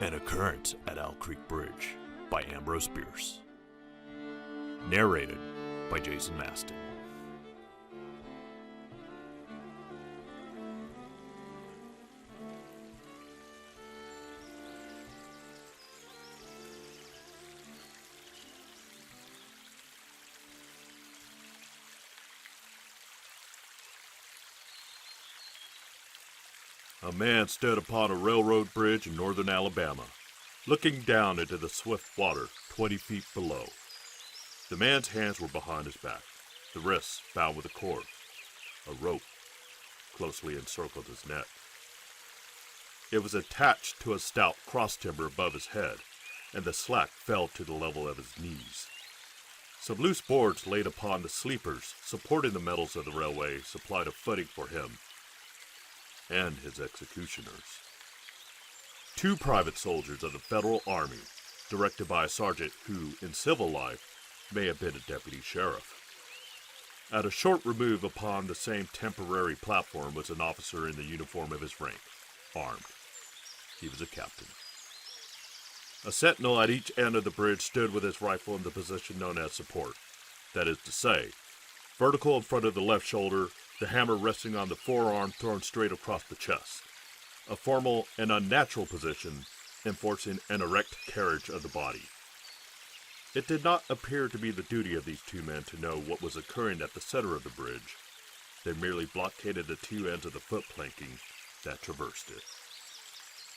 An Occurrence at Owl Creek Bridge by Ambrose Bierce. Narrated by Jason Maston. A man stood upon a railroad bridge in northern Alabama, looking down into the swift water 20 feet below. The man's hands were behind his back, the wrists bound with a cord. A rope closely encircled his neck. It was attached to a stout cross timber above his head, and the slack fell to the level of his knees. Some loose boards laid upon the sleepers supporting the metals of the railway supplied a footing for him and his executioners. 2 private soldiers of the Federal Army, directed by a sergeant who, in civil life, may have been a deputy sheriff. At a short remove upon the same temporary platform was an officer in the uniform of his rank, armed. He was a captain. A sentinel at each end of the bridge stood with his rifle in the position known as support. That is to say, vertical in front of the left shoulder, the hammer resting on the forearm thrown straight across the chest. A formal and unnatural position, enforcing an erect carriage of the body. It did not appear to be the duty of these 2 men to know what was occurring at the center of the bridge. They merely blockaded the 2 ends of the foot planking that traversed it.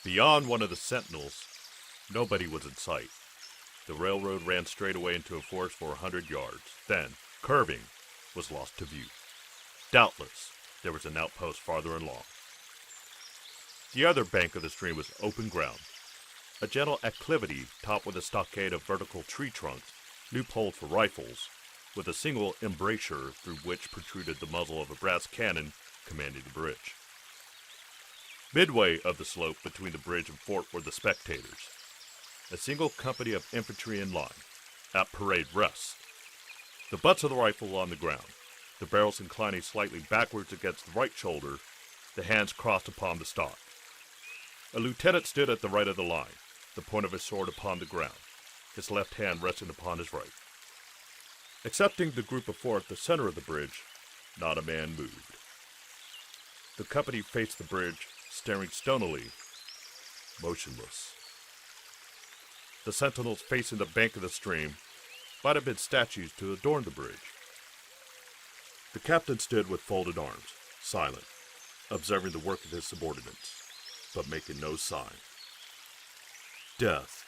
Beyond one of the sentinels, nobody was in sight. The railroad ran straight away into a forest for 100 yards, then, curving, was lost to view. Doubtless, there was an outpost farther along. The other bank of the stream was open ground, a gentle acclivity topped with a stockade of vertical tree trunks, loopholed for rifles, with a single embrasure through which protruded the muzzle of a brass cannon commanding the bridge. Midway of the slope between the bridge and fort were the spectators, a single company of infantry in line, at parade rest, the butts of the rifle on the ground, the barrels inclining slightly backwards against the right shoulder, the hands crossed upon the stock. A lieutenant stood at the right of the line, the point of his sword upon the ground, his left hand resting upon his right. Excepting the group of 4 at the center of the bridge, not a man moved. The company faced the bridge, staring stonily, motionless. The sentinels facing the bank of the stream might have been statues to adorn the bridge. The captain stood with folded arms, silent, observing the work of his subordinates, but making no sign. Death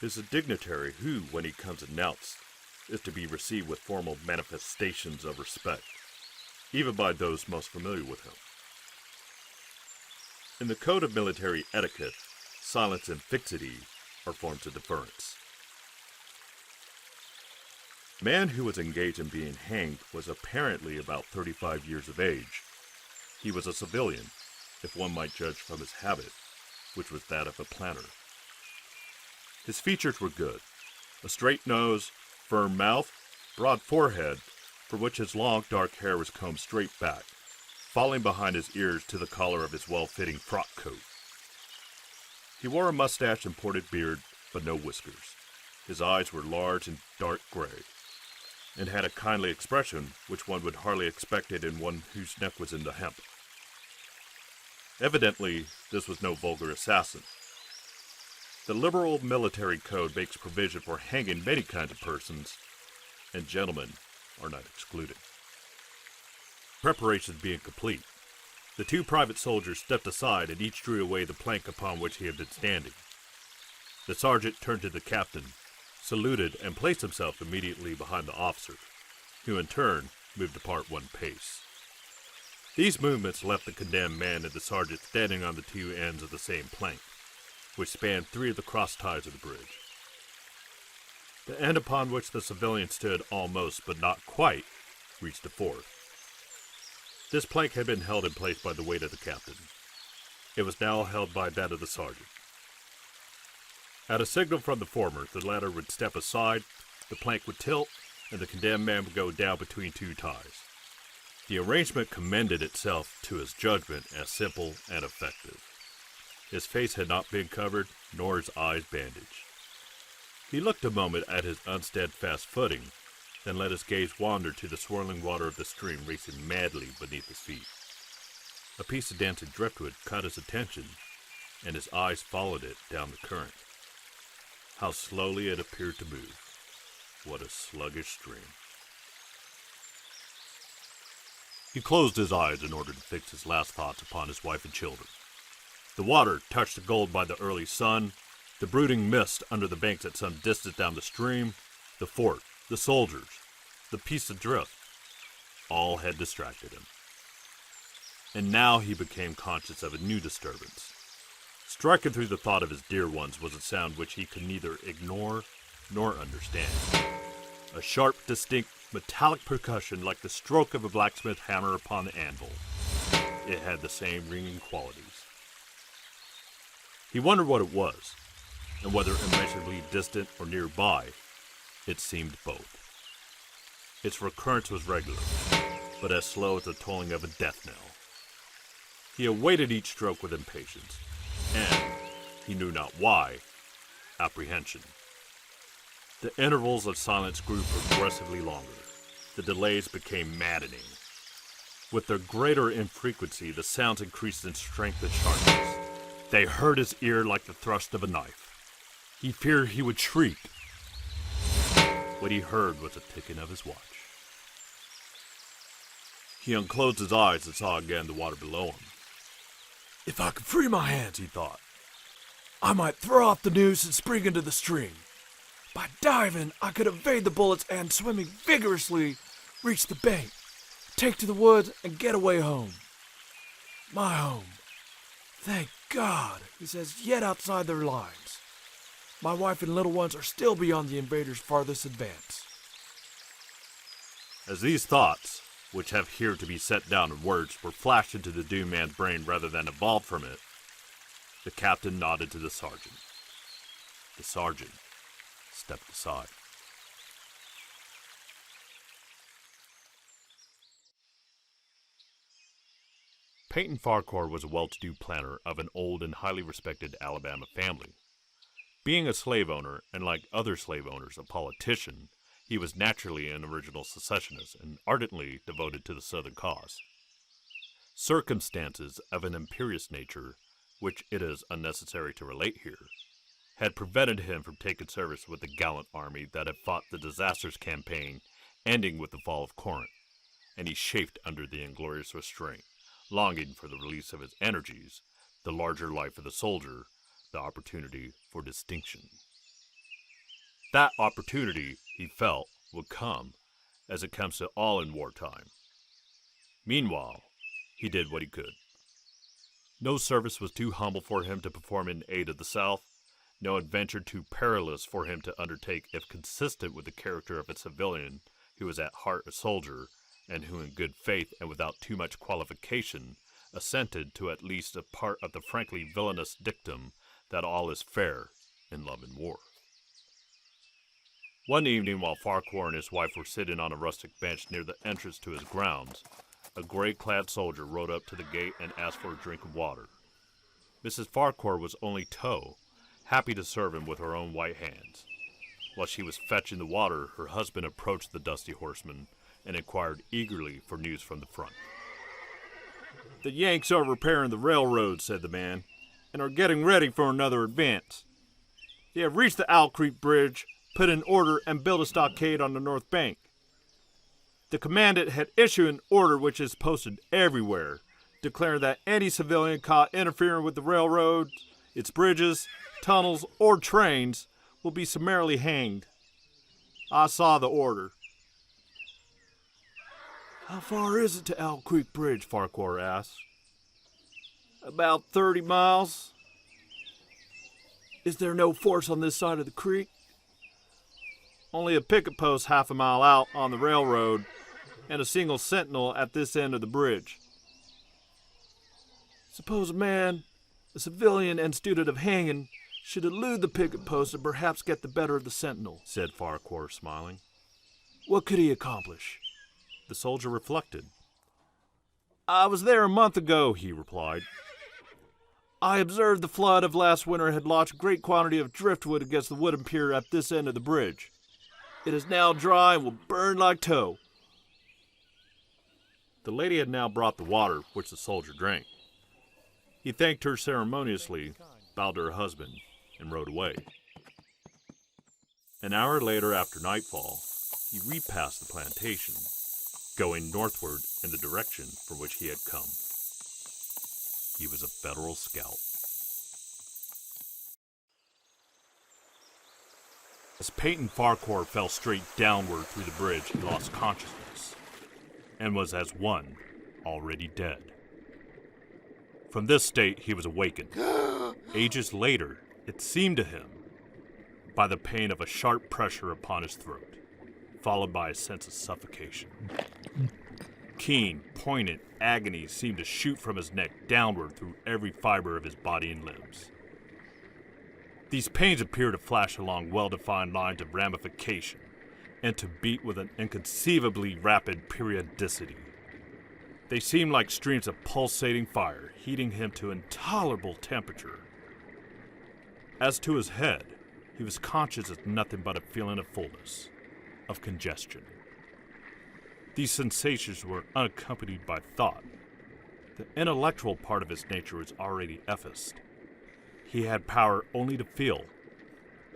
is a dignitary who, when he comes announced, is to be received with formal manifestations of respect, even by those most familiar with him. In the code of military etiquette, silence and fixity are forms of deference. The man who was engaged in being hanged was apparently about 35 years of age. He was a civilian, if one might judge from his habit, which was that of a planter. His features were good. A straight nose, firm mouth, broad forehead, from which his long dark hair was combed straight back, falling behind his ears to the collar of his well-fitting frock coat. He wore a mustache and pointed beard, but no whiskers. His eyes were large and dark gray, and had a kindly expression which one would hardly expect it in one whose neck was in the hemp. Evidently, this was no vulgar assassin. The liberal military code makes provision for hanging many kinds of persons, and gentlemen are not excluded. Preparations being complete, the 2 private soldiers stepped aside and each drew away the plank upon which he had been standing. The sergeant turned to the captain, saluted, and placed himself immediately behind the officer, who in turn moved apart 1 pace. These movements left the condemned man and the sergeant standing on the 2 ends of the same plank, which spanned 3 of the cross ties of the bridge. The end upon which the civilian stood almost, but not quite, reached the 4th. This plank had been held in place by the weight of the captain. It was now held by that of the sergeant. At a signal from the former, the latter would step aside, the plank would tilt, and the condemned man would go down between 2 ties. The arrangement commended itself to his judgment as simple and effective. His face had not been covered, nor his eyes bandaged. He looked a moment at his unsteadfast footing, then let his gaze wander to the swirling water of the stream racing madly beneath his feet. A piece of dancing driftwood caught his attention, and his eyes followed it down the current. How slowly it appeared to move. What a sluggish stream. He closed his eyes in order to fix his last thoughts upon his wife and children. The water touched the gold by the early sun, the brooding mist under the banks at some distance down the stream, the fort, the soldiers, the piece of drift, all had distracted him. And now he became conscious of a new disturbance. Striking through the thought of his dear ones was a sound which he could neither ignore nor understand. A sharp, distinct, metallic percussion like the stroke of a blacksmith hammer upon the anvil. It had the same ringing qualities. He wondered what it was, and whether immeasurably distant or nearby. It seemed both. Its recurrence was regular, but as slow as the tolling of a death knell. He awaited each stroke with impatience, and, he knew not why, apprehension. The intervals of silence grew progressively longer. The delays became maddening. With their greater infrequency, the sounds increased in strength and sharpness. They hurt his ear like the thrust of a knife. He feared he would shriek. What he heard was the ticking of his watch. He unclosed his eyes and saw again the water below him. If I could free my hands, he thought, I might throw off the noose and spring into the stream. By diving, I could evade the bullets and, swimming vigorously, reach the bank, take to the woods, and get away home. My home. Thank God, he says, yet outside their lines. My wife and little ones are still beyond the invaders' farthest advance. As these thoughts, which have here to be set down in words, were flashed into the doomed man's brain rather than evolved from it, the captain nodded to the sergeant. The sergeant stepped aside. Peyton Farquhar was a well-to-do planter of an old and highly respected Alabama family. Being a slave owner, and like other slave owners, a politician, he was naturally an original secessionist and ardently devoted to the Southern cause. Circumstances of an imperious nature, which it is unnecessary to relate here, had prevented him from taking service with the gallant army that had fought the disastrous campaign ending with the fall of Corinth, and he chafed under the inglorious restraint, longing for the release of his energies, the larger life of the soldier, the opportunity for distinction. That opportunity, he felt, would come, as it comes to all in wartime. Meanwhile, he did what he could. No service was too humble for him to perform in aid of the South, no adventure too perilous for him to undertake if consistent with the character of a civilian who was at heart a soldier, and who in good faith and without too much qualification assented to at least a part of the frankly villainous dictum that all is fair in love and war. One evening, while Farquhar and his wife were sitting on a rustic bench near the entrance to his grounds, a gray-clad soldier rode up to the gate and asked for a drink of water. Mrs. Farquhar was only toe, happy to serve him with her own white hands. While she was fetching the water, her husband approached the dusty horseman and inquired eagerly for news from the front. "The Yanks are repairing the railroad," said the man, "and are getting ready for another advance. They have reached the Owl Creek Bridge, put in order, and built a stockade on the north bank. The commandant had issued an order which is posted everywhere, declaring that any civilian caught interfering with the railroad, its bridges, tunnels, or trains will be summarily hanged. I saw the order." "How far is it to Owl Creek Bridge?" Farquhar asked. "About 30 miles. "Is there no force on this side of the creek?" "Only a picket post half a mile out on the railroad, and a single sentinel at this end of the bridge." "Suppose a man, a civilian and student of hanging, should elude the picket post and perhaps get the better of the sentinel," said Farquhar, smiling. "What could he accomplish?" The soldier reflected. "I was there a month ago," he replied. I observed the flood of last winter had launched a great quantity of driftwood against the wooden pier at this end of the bridge. It is now dry and will burn like tow. The lady had now brought the water, which the soldier drank. He thanked her ceremoniously, bowed to her husband, and rode away. An hour later, after nightfall, he repassed the plantation, going northward in the direction for which he had come. He was a Federal scout. As Peyton Farquhar fell straight downward through the bridge, he lost consciousness, and was as one already dead. From this state, he was awakened, ages later, it seemed to him, by the pain of a sharp pressure upon his throat, followed by a sense of suffocation. Keen, poignant agony seemed to shoot from his neck downward through every fiber of his body and limbs. These pains appeared to flash along well-defined lines of ramification and to beat with an inconceivably rapid periodicity. They seemed like streams of pulsating fire, heating him to intolerable temperature. As to his head, he was conscious of nothing but a feeling of fullness, of congestion. These sensations were unaccompanied by thought. The intellectual part of his nature was already effaced. He had power only to feel,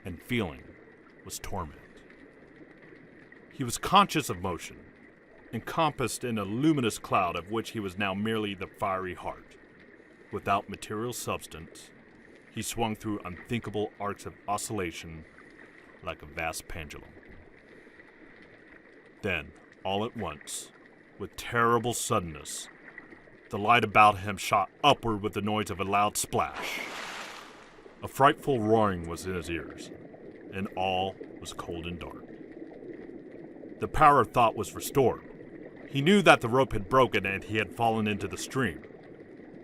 and feeling was torment. He was conscious of motion, encompassed in a luminous cloud of which he was now merely the fiery heart. Without material substance, he swung through unthinkable arcs of oscillation like a vast pendulum. Then, all at once, with terrible suddenness, the light about him shot upward with the noise of a loud splash. A frightful roaring was in his ears, and all was cold and dark. The power of thought was restored. He knew that the rope had broken and he had fallen into the stream.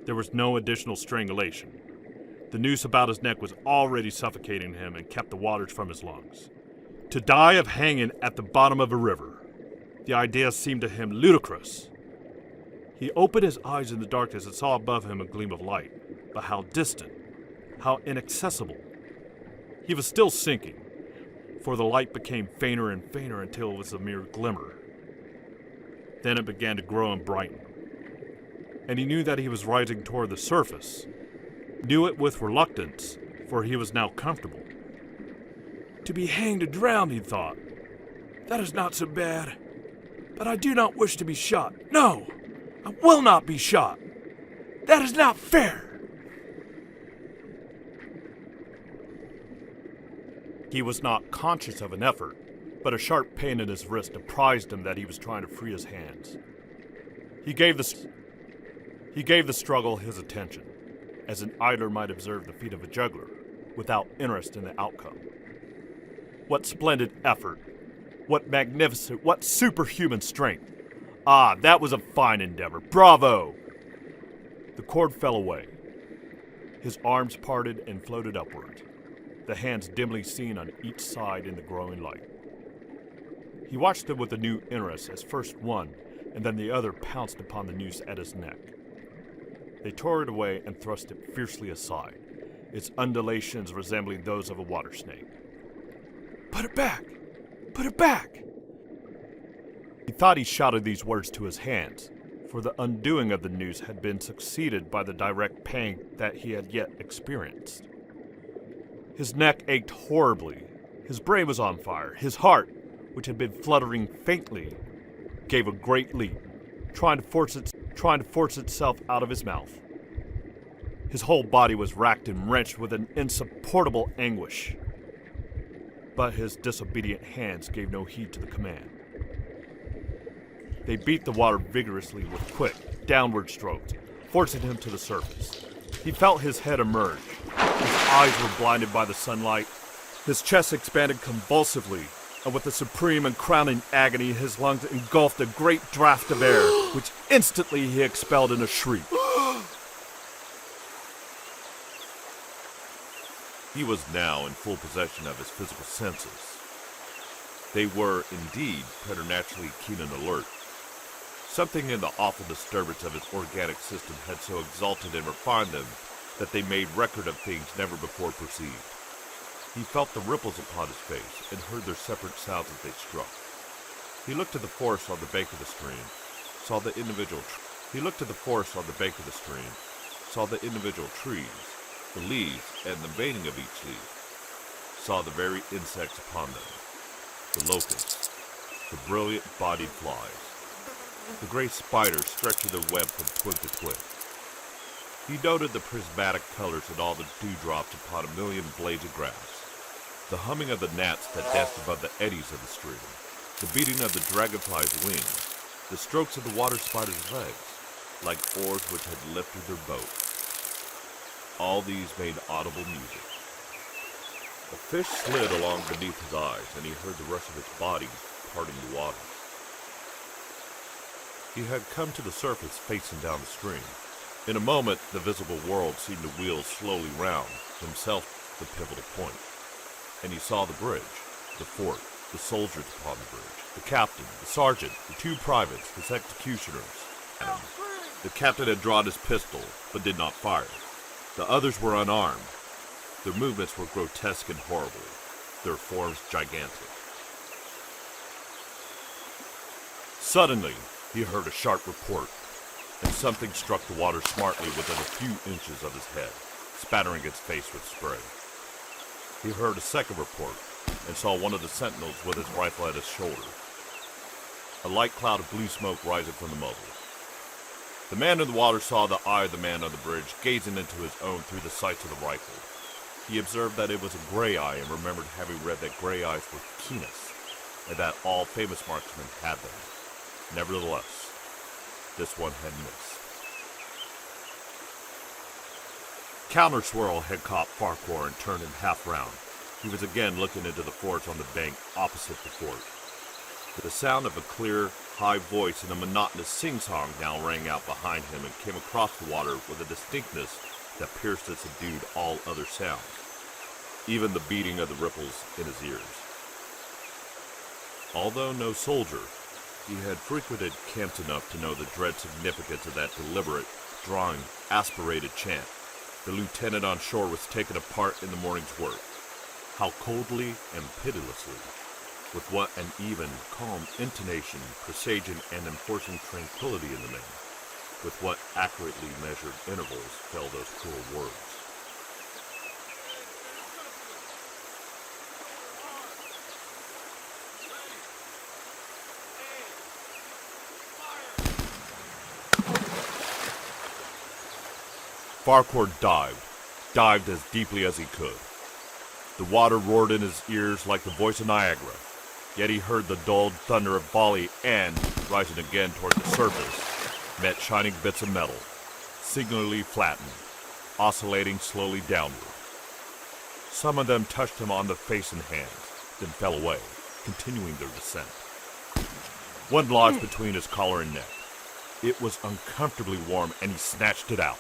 There was no additional strangulation. The noose about his neck was already suffocating him and kept the waters from his lungs. To die of hanging at the bottom of a river. The idea seemed to him ludicrous. He opened his eyes in the darkness and saw above him a gleam of light, but how distant, how inaccessible. He was still sinking, for the light became fainter and fainter until it was a mere glimmer. Then it began to grow and brighten, and he knew that he was rising toward the surface, knew it with reluctance, for he was now comfortable. To be hanged or drowned, he thought. That is not so bad. But I do not wish to be shot. No, I will not be shot. That is not fair. He was not conscious of an effort, but a sharp pain in his wrist apprised him that he was trying to free his hands. He gave the struggle his attention, as an idler might observe the feat of a juggler, without interest in the outcome. What splendid effort! What magnificent, what superhuman strength! Ah, that was a fine endeavor. Bravo! The cord fell away. His arms parted and floated upward, the hands dimly seen on each side in the growing light. He watched them with a new interest as first one and then the other pounced upon the noose at his neck. They tore it away and thrust it fiercely aside, its undulations resembling those of a water snake. Put it back! Put it back! He thought he shouted these words to his hands, for the undoing of the noose had been succeeded by the direct pang that he had yet experienced. His neck ached horribly, his brain was on fire, his heart, which had been fluttering faintly, gave a great leap, trying to force itself out of his mouth. His whole body was racked and wrenched with an insupportable anguish. But his disobedient hands gave no heed to the command. They beat the water vigorously with quick, downward strokes, forcing him to the surface. He felt his head emerge. His eyes were blinded by the sunlight. His chest expanded convulsively, and with a supreme and crowning agony, his lungs engulfed a great draught of air, which instantly he expelled in a shriek. He was now in full possession of his physical senses. They were, indeed, preternaturally keen and alert. Something in the awful disturbance of his organic system had so exalted and refined them that they made record of things never before perceived. He felt the ripples upon his face and heard their separate sounds as they struck. He looked to the forest on the bank of the stream, saw the individual trees, the leaves, and the veining of each leaf, saw the very insects upon them, the locusts, the brilliant-bodied flies, the gray spiders stretching their web from twig to twig. He noted the prismatic colors in all the dewdrops upon a million blades of grass, the humming of the gnats that danced above the eddies of the stream, the beating of the dragonfly's wings, the strokes of the water spider's legs, like oars which had lifted their boat. All these made audible music. A fish slid along beneath his eyes, and he heard the rush of its body parting the water. He had come to the surface facing down the stream. In a moment, the visible world seemed to wheel slowly round, himself the pivotal point. And he saw the bridge, the fort, the soldiers upon the bridge, the captain, the sergeant, the two privates, his executioners. The captain had drawn his pistol, but did not fire. The others were unarmed. Their movements were grotesque and horrible, their forms gigantic. Suddenly, he heard a sharp report, and something struck the water smartly within a few inches of his head, spattering its face with spray. He heard a second report, and saw one of the sentinels with his rifle at his shoulder. A light cloud of blue smoke rising from the muzzle. The man in the water saw the eye of the man on the bridge gazing into his own through the sights of the rifle. He observed that it was a gray eye and remembered having read that gray eyes were keenest, and that all famous marksmen had them. Nevertheless, this one had missed. Counterswirl had caught Farquhar and turned him half round. He was again looking into the forest on the bank opposite the fort. The sound of a clear, high voice and a monotonous sing-song now rang out behind him and came across the water with a distinctness that pierced and subdued all other sounds, even the beating of the ripples in his ears. Although no soldier, he had frequented camps enough to know the dread significance of that deliberate, drawing, aspirated chant. The lieutenant on shore was taken apart in the morning's work. How coldly and pitilessly, with what an even, calm intonation, presaging and enforcing tranquility in the man, with what accurately measured intervals fell those cruel words. Farquhar dived as deeply as he could. The water roared in his ears like the voice of Niagara, yet he heard the dulled thunder of volley and, rising again toward the surface, met shining bits of metal, singularly flattened, oscillating slowly downward. Some of them touched him on the face and hands, then fell away, continuing their descent. One lodged between his collar and neck. It was uncomfortably warm, and he snatched it out.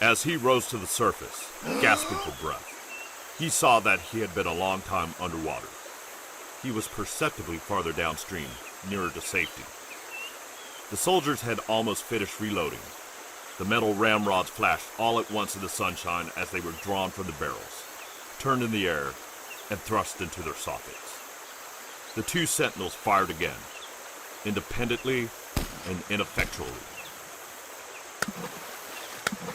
As he rose to the surface, gasping for breath, he saw that he had been a long time underwater. He was perceptibly farther downstream, nearer to safety. The soldiers had almost finished reloading. The metal ramrods flashed all at once in the sunshine as they were drawn from the barrels, turned in the air, and thrust into their sockets. The two sentinels fired again, independently and ineffectually.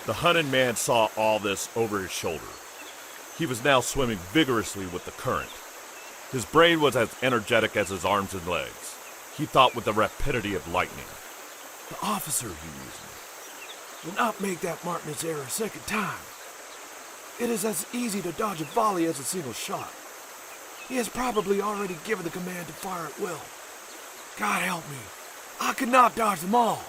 The hunted man saw all this over his shoulder. He was now swimming vigorously with the current. His brain was as energetic as his arms and legs. He thought with the rapidity of lightning. The officer, he reasoned, will not make that Martinez error a second time. It is as easy to dodge a volley as a single shot. He has probably already given the command to fire at will. God help me, I could not dodge them all.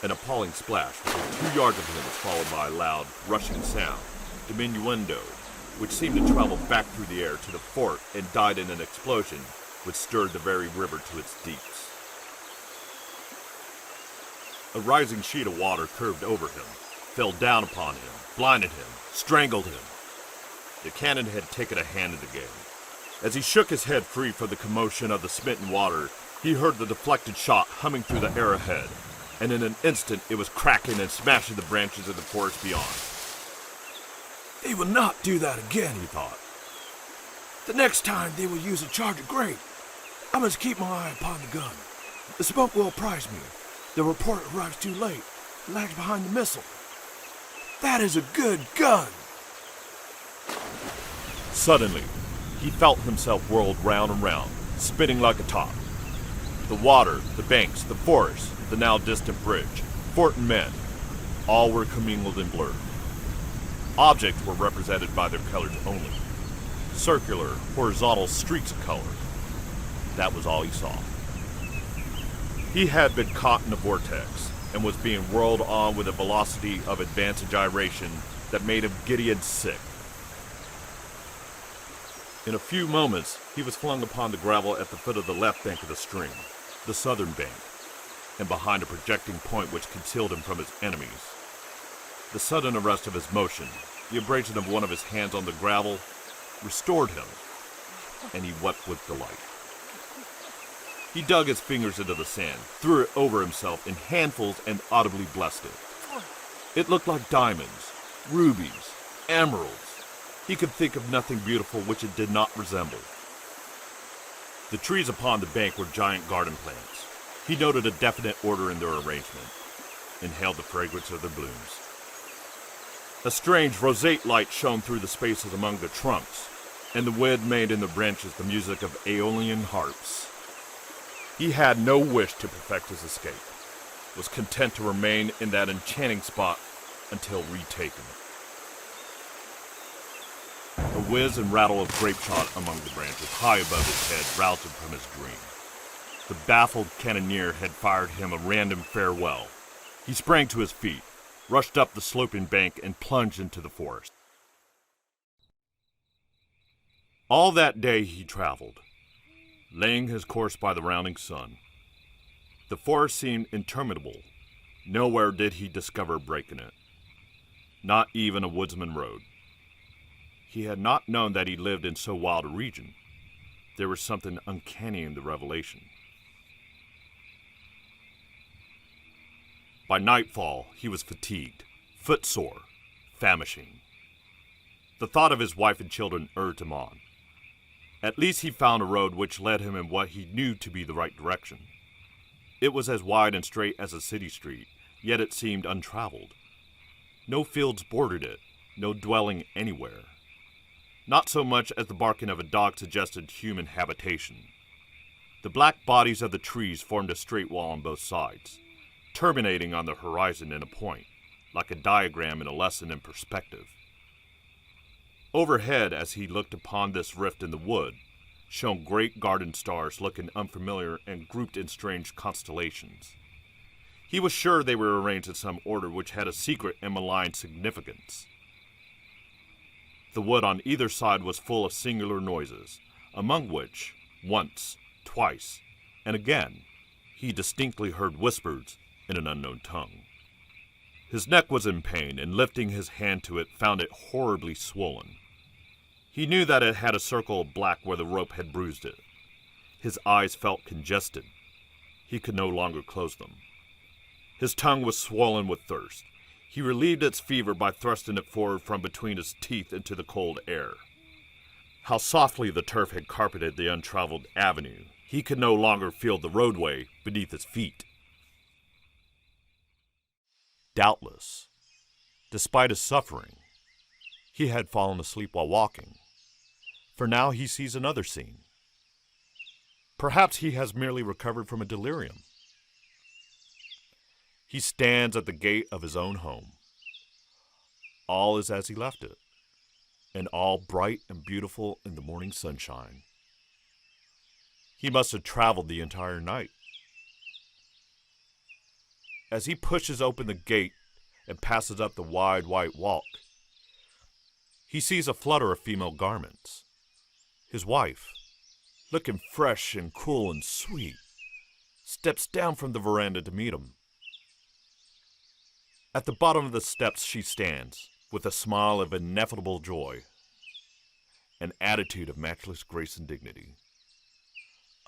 An appalling splash within 2 yards of him was followed by a loud, rushing sound, diminuendo, which seemed to travel back through the air to the fort and died in an explosion which stirred the very river to its deeps. A rising sheet of water curved over him, fell down upon him, blinded him, strangled him. The cannon had taken a hand in the game. As he shook his head free from the commotion of the smitten water, he heard the deflected shot humming through the air ahead, and in an instant it was cracking and smashing the branches of the forest beyond. They will not do that again, he thought. The next time they will use a charge of grape, I must keep my eye upon the gun. The smoke will apprise me. The report arrives too late. It lags behind the missile. That is a good gun! Suddenly, he felt himself whirled round and round, spinning like a top. The water, the banks, the forest, the now distant bridge, fort and men, all were commingled and blurred. Objects were represented by their colors only. Circular, horizontal streaks of color. That was all he saw. He had been caught in a vortex and was being whirled on with a velocity of advance and gyration that made him giddy and sick. In a few moments, he was flung upon the gravel at the foot of the left bank of the stream, the southern bank, and behind a projecting point which concealed him from his enemies. The sudden arrest of his motion, the abrasion of one of his hands on the gravel, restored him, and he wept with delight. He dug his fingers into the sand, threw it over himself in handfuls, and audibly blessed it. It looked like diamonds, rubies, emeralds. He could think of nothing beautiful which it did not resemble. The trees upon the bank were giant garden plants. He noted a definite order in their arrangement, inhaled the fragrance of their blooms. A strange roseate light shone through the spaces among the trunks, and the wind made in the branches the music of Aeolian harps. He had no wish to perfect his escape, was content to remain in that enchanting spot until retaken. A whiz and rattle of grape shot among the branches high above his head roused him from his dream. The baffled cannoneer had fired him a random farewell. He sprang to his feet, rushed up the sloping bank, and plunged into the forest. All that day he traveled, laying his course by the rounding sun. The forest seemed interminable. Nowhere did he discover a break in it. Not even a woodsman road. He had not known that he lived in so wild a region. There was something uncanny in the revelation. By nightfall, he was fatigued, footsore, famishing. The thought of his wife and children urged him on. At least he found a road which led him in what he knew to be the right direction. It was as wide and straight as a city street, yet it seemed untraveled. No fields bordered it, no dwelling anywhere. Not so much as the barking of a dog suggested human habitation. The black bodies of the trees formed a straight wall on both sides, terminating on the horizon in a point, like a diagram in a lesson in perspective. Overhead, as he looked upon this rift in the wood, shone great garden stars looking unfamiliar and grouped in strange constellations. He was sure they were arranged in some order which had a secret and malign significance. The wood on either side was full of singular noises, among which, once, twice, and again, he distinctly heard whispers in an unknown tongue. His neck was in pain, and lifting his hand to it, found it horribly swollen. He knew that it had a circle of black where the rope had bruised it. His eyes felt congested. He could no longer close them. His tongue was swollen with thirst. He relieved its fever by thrusting it forward from between his teeth into the cold air. How softly the turf had carpeted the untraveled avenue. He could no longer feel the roadway beneath his feet. Doubtless, despite his suffering, he had fallen asleep while walking, for now he sees another scene. Perhaps he has merely recovered from a delirium. He stands at the gate of his own home. All is as he left it, and all bright and beautiful in the morning sunshine. He must have traveled the entire night. As he pushes open the gate and passes up the wide white walk, he sees a flutter of female garments. His wife, looking fresh and cool and sweet, steps down from the veranda to meet him. At the bottom of the steps she stands, with a smile of ineffable joy, an attitude of matchless grace and dignity.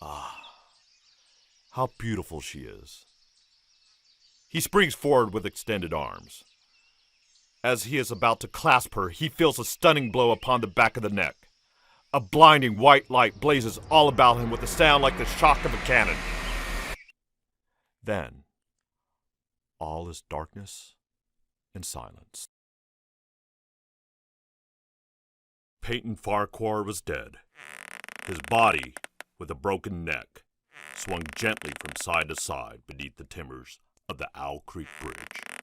Ah, how beautiful she is. He springs forward with extended arms. As he is about to clasp her, he feels a stunning blow upon the back of the neck. A blinding white light blazes all about him with a sound like the shock of a cannon. Then, all is darkness and silence. Peyton Farquhar was dead. His body, with a broken neck, swung gently from side to side beneath the timbers of the Owl Creek Bridge.